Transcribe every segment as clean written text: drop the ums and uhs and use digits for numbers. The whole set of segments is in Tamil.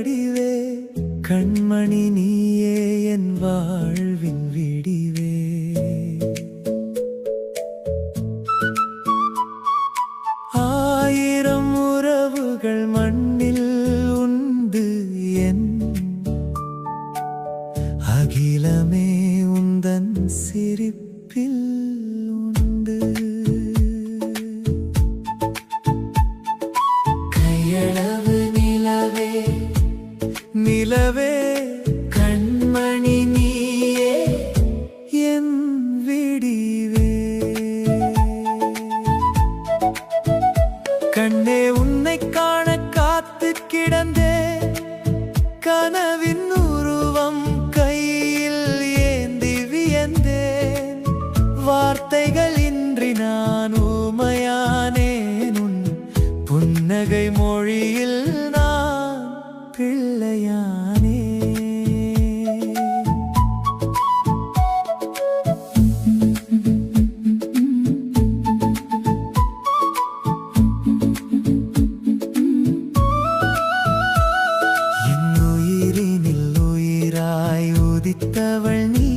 வடிவே கண்மணி நீயே என் வாழ்வின் விடிவே ஆயிரம் உறவுகள் மண்ணில் உண்டு என் அகிலமே உந்தன் சிரிப்பில் உண்டு கையளவு நிலவே நிலவே கண்மணி நீயே என் விடிவே கண்ணே உன்னை காண காத்து கிடந்தே கனவின் உருவம் கையில் ஏந்தி வியந்தேன் வார்த்தைகள் இன்றி நான் ஊமையானேன் உன் புன்னகை மொழியில் நான் பிள்ளையானே உதித்தவள் நீ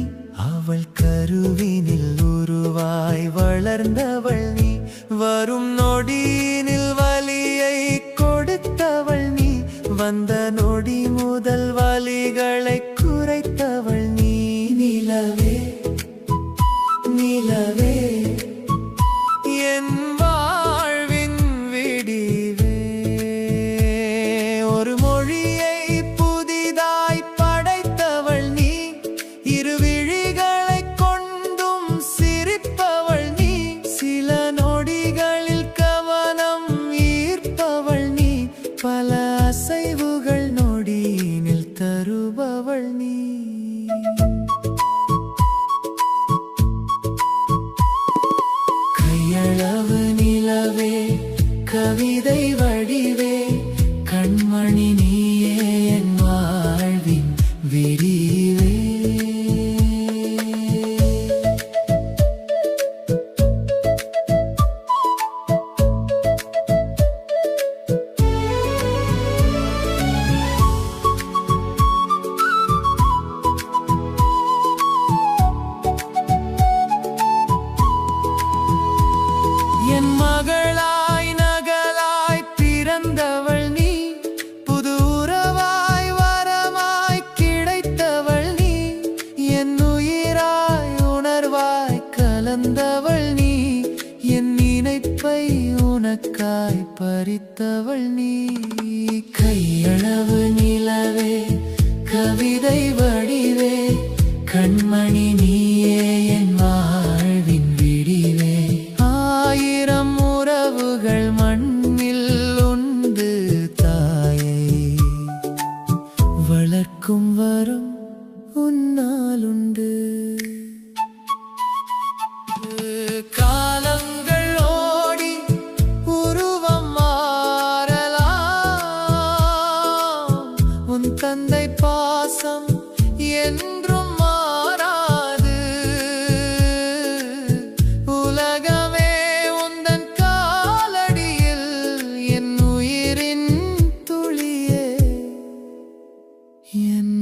அவள் கருவினில் உருவாய் வளர்ந்தவள் நீ வரும் நொடியினில் வலியை கொடுத்தவள் நீ வந்த நொடி முதல் வலிகளை குறைத்தவள் நீ நிலவே நிலவே என் வாழ்வின் விடிவே ஒரு மொழியை புதிதாய் படைத்தவள் நீ இருவிழிகளை கொண்டும் சிரிப்பவள் நீ சில நொடிகளில் கவனம் ஈர்ப்பவள் நீ பல அசைவுகள் நொடியினில் தருபவள் நீ கையளவு நிலவே கவிதை வடிவே கண்மணி நீயே என் வாழ்வின் விடிவே என் மகளாய் நகலாய் பிறந்தவள் நீ புது உறவாய் வரமாய் கிடைத்தவள் நீ என் உயிராய் உணர்வாய் கலந்தவள் நீ என் நினைப்பை உனக்காய் பறித்தவள் நீ கையளவு நிலவே கவிதை வடிவே கண்மணி நீயே என் வாழ்வின் விடிவே ஆயிரம் உறவுகள் மண்ணில் உண்டு தாயை வளர்க்கும் வரம் உன்னால் உண்டு காலங்கள் ஓடி உருவம் மாறலாம் உன் தந்தை பாசம் என்றும் மாறாது உலகமே உந்தன் காலடியில் என் உயிரின் துளியே என்